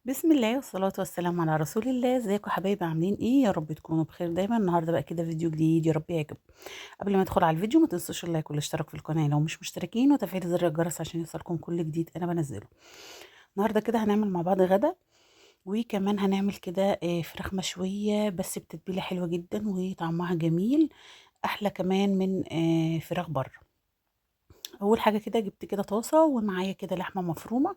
بسم الله والصلاة والسلام على رسول الله. ازيكم يا حبايبي؟ عاملين ايه؟ يا رب تكونوا بخير دايما. النهارده بقى كده فيديو جديد، يا رب يعجب. قبل ما ندخل على الفيديو ما تنسوش اللايك والاشتراك في القناة لو مش مشتركين، وتفعيل زر الجرس عشان يوصلكم كل جديد انا بنزله. النهارده كده هنعمل مع بعض غدا، وكمان هنعمل كده فراخ مشوية بس بتتبيلة حلوة جدا وطعمها جميل، احلى كمان من فراخ بره. اول حاجة كده جبت كده طاسة ومعايا كده لحمة مفرومة،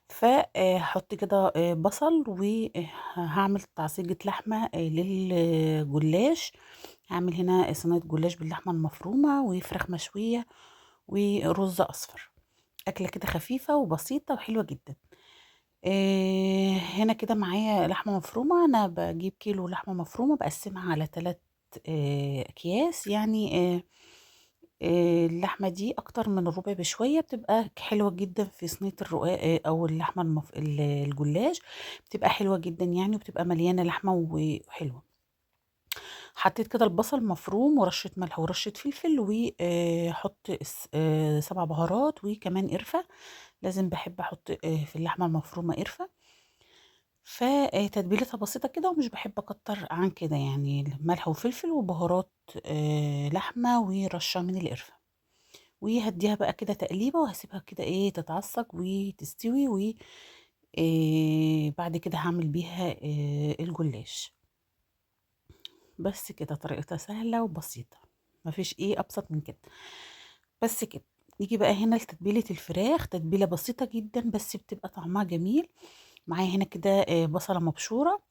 فهحط كده بصل، وهعمل تعصيجة لحمة للجلاش. هعمل هنا صينية جلاش باللحمة المفرومة وفراخ مشوية ورز أصفر. أكلة كده خفيفة وبسيطة وحلوة جدا. هنا كده معايا لحمة مفرومة. أنا بجيب كيلو لحمة مفرومة بقسمها على 3 أكياس يعني. اللحمة دي أكتر من الربع بشوية، بتبقى حلوة جدا في صينية الرقاق أو اللحمة الجلاش. بتبقى حلوة جدا يعني، وبتبقى مليانة لحمة وحلوة. حطيت كده البصل مفروم ورشة ملح ورشة فلفل، وحط 7 بهارات وكمان قرفة. لازم بحب أحط في اللحمة المفرومة قرفة. فتتبيلتها بسيطة كده، ومش بحب أكتر عن كده يعني، ملح وفلفل وبهارات لحمة ورشة من القرفة. وهديها بقى كده تقليبة، وهسيبها كده تتعصج وتستوي. و بعد كده هعمل بيها الجلاش. بس كده، طريقتها سهلة وبسيطة، مفيش أبسط من كده. بس كده. نيجي بقى هنا لتتبيلة الفراخ، تتبيلة بسيطة جدا بس بتبقى طعمها جميل. معايا هنا كده بصلة مبشورة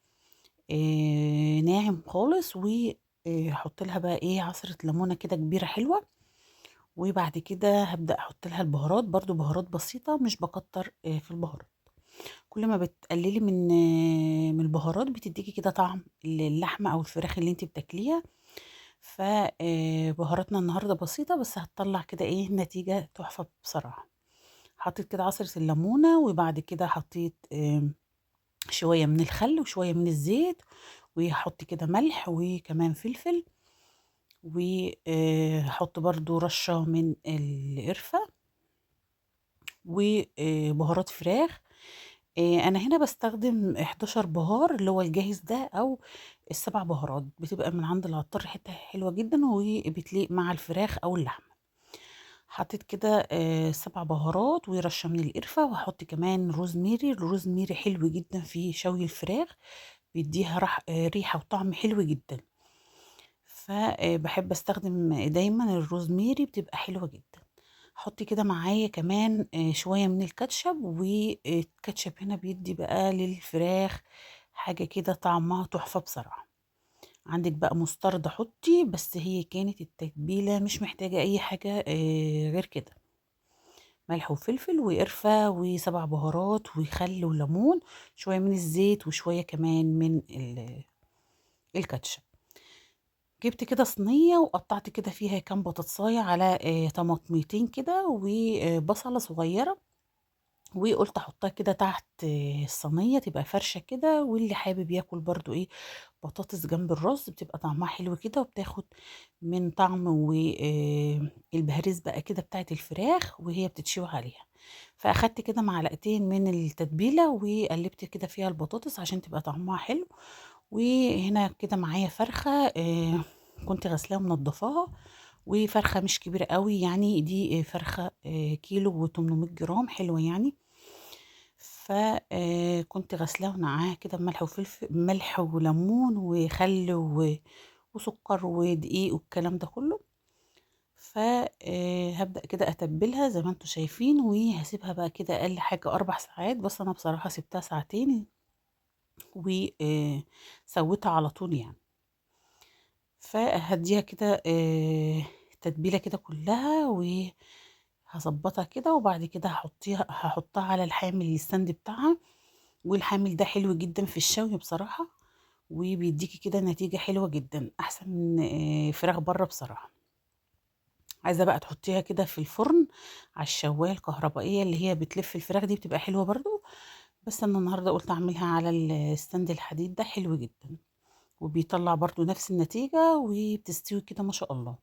ناعم خالص، وحط لها بقى عصرة ليمونة كده كبيرة حلوة. وبعد كده هبدأ احط لها البهارات، برضو بهارات بسيطة، مش بكتر في البهارات. كل ما بتقللي من البهارات بتديكي كده طعم اللحمة او الفراخ اللي انت بتاكليها. فبهاراتنا النهاردة بسيطة، بس هتطلع كده نتيجة تحفة بصراحة. حطيت كده عصرة الليمونة، وبعد كده حطيت شوية من الخل وشوية من الزيت، وهحط كده ملح وكمان فلفل، وهحط برضو رشة من القرفة وبهارات فراخ. انا هنا بستخدم 11 بهار اللي هو الجاهز ده، او ال7 بهارات بتبقى من عند العطار، ريحتها حلوة جدا وبتليق مع الفراخ او اللحمة. حطيت كده 7 بهارات ورشة من القرفة، وهحط كمان روزميري. الروزميري حلو جدا في شوي الفراخ، بيديها ريحة وطعم حلو جدا. فبحب استخدم دايما الروزميري، بتبقى حلوة جدا. حطي كده معايا كمان شوية من الكاتشب، والكاتشب هنا بيدي بقى للفراخ حاجة كده طعمها تحفة بصراحة. عندك بقى مستردة حطي، بس هي كانت التتبيلة مش محتاجة أي حاجة غير كده. ملح وفلفل وقرفة و7 بهارات وخل وليمون، شوية من الزيت وشوية كمان من الكاتشب. جبت كده صينية وقطعت كده فيها كام بطاطساية على طماطميتين كده وبصلة صغيرة، وقلت احطها كده تحت الصينية تبقى فرشة كده. واللي حابب ياكل برضو بطاطس جنب الرز، بتبقى طعمها حلو كده، وبتاخد من طعم والبهاريز بقى كده بتاعت الفراخ وهي بتتشوي عليها. فاخدت كده معلقتين من التتبيلة وقلبت كده فيها البطاطس عشان تبقى طعمها حلو. وهنا كده معايا فرخة كنت غسلاها ومنضفاها، وفرخة مش كبيرة قوي يعني، دي فرخة كيلو و800 جرام، حلوة يعني. فكنت غسلاها ونقعاها كده بملح وفلفل، ملح وليمون وخل وسكر ودقيق والكلام ده كله. فهبدأ كده أتبلها زي ما انتوا شايفين، وهسيبها بقى كده أقل حاجة 4 ساعات، بس أنا بصراحة سبتها ساعتين وسويتها على طول يعني. فهديها كده تتبيلة كده كلها، وهظبطها كده، وبعد كده هحطها على الحامل الستاند بتاعها. والحامل ده حلو جدا في الشوي بصراحة، وبيديكي كده نتيجة حلوة جدا، أحسن من فراخ بره بصراحة. عايزة بقى تحطيها كده في الفرن على الشواية الكهربائية اللي هي بتلف الفراخ دي، بتبقى حلوة برضو. بس أنا النهاردة قلت أعملها على الستاند الحديد ده، حلو جدا وبيطلع برضو نفس النتيجة، وبتستوي كده ما شاء الله.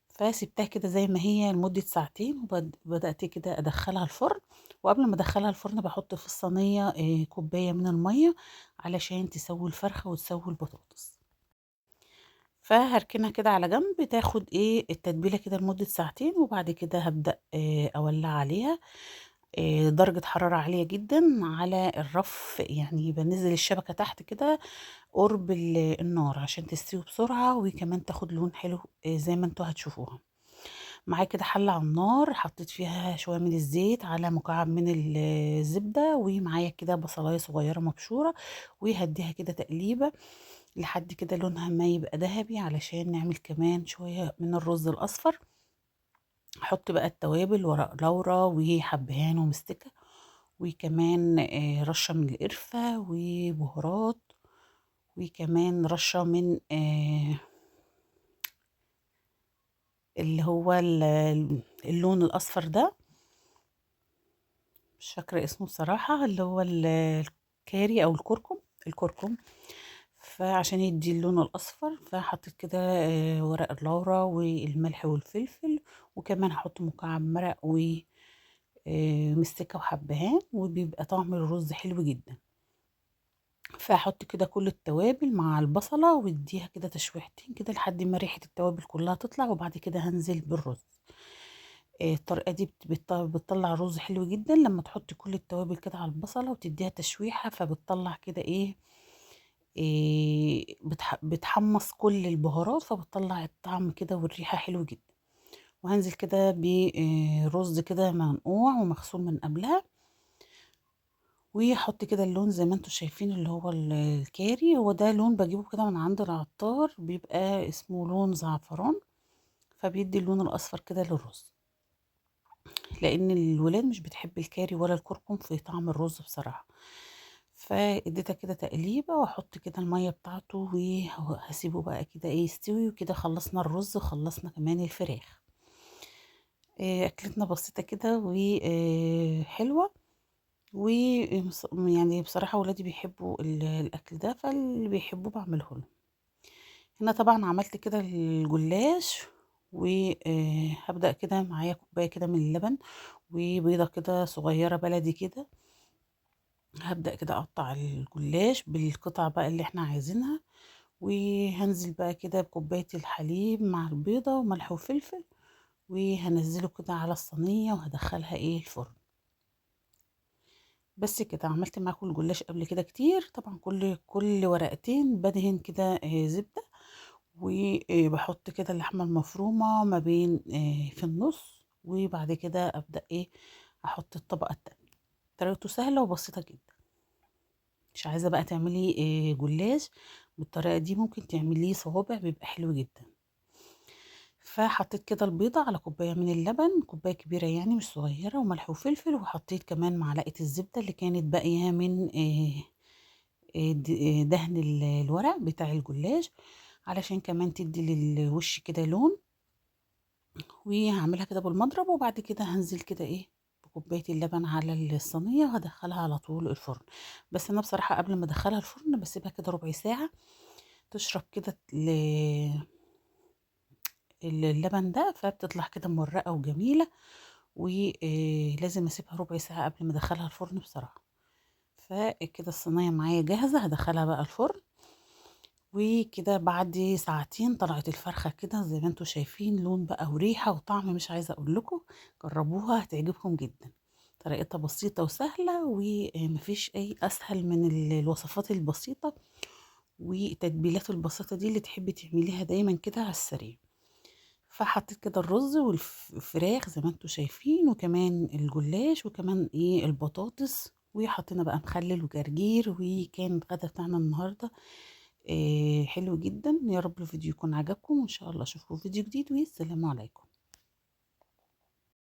فسبتها كده زي ما هي لمدة ساعتين، وبدأت كده أدخلها الفرن، وقبل ما ادخلها الفرن بحط في الصينيه كوبايه من الميه علشان تسوي الفرخه وتسوي البطاطس. فهركنها كده على جنب تاخد التتبيله كده لمده ساعتين، وبعد كده هبدا اولع عليها درجه حراره عاليه جدا على الرف، يعني بنزل الشبكه تحت كده قرب النار عشان تستوي بسرعه وكمان تاخد لون حلو زي ما انتوا هتشوفوها. معايا كده حلة على النار، حطيت فيها شوية من الزيت على مكعب من الزبدة، ومعايا كده بصلاية صغيرة مبشورة، وهديها كده تقليبة لحد كده لونها ما يبقى ذهبي علشان نعمل كمان شوية من الرز الأصفر. احط بقى التوابل، ورق لورا وحبهان ومستكة، وكمان رشة من القرفة وبهارات، وكمان رشة من اللي هو اللون الأصفر ده، مش فاكرة اسمه بصراحة، اللي هو الكاري أو الكركم. فعشان يدي اللون الأصفر فحطيت كده ورق اللورا والملح والفلفل، وكمان هحط مكعب مرق ومستكة وحبهان، وبيبقى طعم الرز حلو جدا. فهحط كده كل التوابل مع البصلة واديها كده تشويحتين كده لحد ما ريحة التوابل كلها تطلع، وبعد كده هنزل بالرز. الطريقة دي بتطلع رز حلو جدا لما تحطي كل التوابل كده على البصلة وتديها تشويحة، فبتطلع كده بتحمص كل البهارات، فبتطلع الطعم كده والريحة حلو جدا. وهنزل كده برز كده منقوع ومغسول من قبلها، واحط كده اللون زي ما انتوا شايفين اللي هو الكاري، هو ده لون بجيبه كده من عند العطار، بيبقى اسمه لون زعفران، فبيدي اللون الاصفر كده للرز، لان الولاد مش بتحب الكاري ولا الكركم في طعم الرز بصراحة. فاديتها كده تقليبة، واحط كده المية بتاعته وهسيبه بقى كده يستوي، وكده خلصنا الرز وخلصنا كمان الفراخ. اكلتنا بسيطة كده وحلوة، ويعني بصراحة ولادي بيحبوا الاكل ده، فاللي بيحبوه بعمله لهم. هنا طبعا عملت كده الجلاش، وهبدأ كده معايا كوباية كده من اللبن وبيضة كده صغيرة بلدي كده. هبدأ كده اقطع الجلاش بالقطع بقى اللي احنا عايزينها، وهنزل بقى كده بكوباية الحليب مع البيضة وملح وفلفل، وهنزله كده على الصينية وهدخلها الفرن. بس كده عملت معاكم الجلاش قبل كده كتير طبعا، كل ورقتين بدهن كده زبدة، وبحط كده اللحمة المفرومة ما بين في النص، وبعد كده أبدأ أحط الطبقة التانية. طريقته سهلة وبسيطة جدا. مش عايزة بقى تعملي جلاش بالطريقة دي، ممكن تعمليه صوابع بيبقى حلو جدا. فحطيت كده البيضة على كوباية من اللبن، كوباية كبيرة يعني مش صغيرة، وملح وفلفل، وحطيت كمان معلقة الزبدة اللي كانت باقية من دهن الورق بتاع الجلاش، علشان كمان تدي للوش كده لون. وهعملها كده بالمضرب، وبعد كده هنزل كده بكوباية اللبن على الصينية، وهدخلها على طول الفرن. بس انا بصراحة قبل ما ادخلها الفرن بسيبها كده ربع ساعة تشرب كده اللبن ده، فبتطلع كده مورقة وجميلة، ولازم اسيبها ربع ساعة قبل ما ادخلها الفرن بصراحة. فكده الصينية معايا جاهزة، هدخلها بقى الفرن. وكده بعد ساعتين طلعت الفرخة كده زي ما انتوا شايفين، لون بقى وريحة وطعم مش عايزة اقول لكم. جربوها هتعجبكم جدا. طريقتها بسيطة وسهلة، ومفيش اي اسهل من الوصفات البسيطة والتتبيلات البسيطة دي اللي تحبي تعمليها دايما كده على السريع. فحطيت كده الرز والفراخ زي ما انتوا شايفين، وكمان الجلاش، وكمان البطاطس، وحطينا بقى مخلل وجرجير، وكان الغدا بتاعنا النهارده حلو جدا. يا رب الفيديو يكون عجبكم، وان شاء الله اشوفكم في فيديو جديد، والسلام عليكم.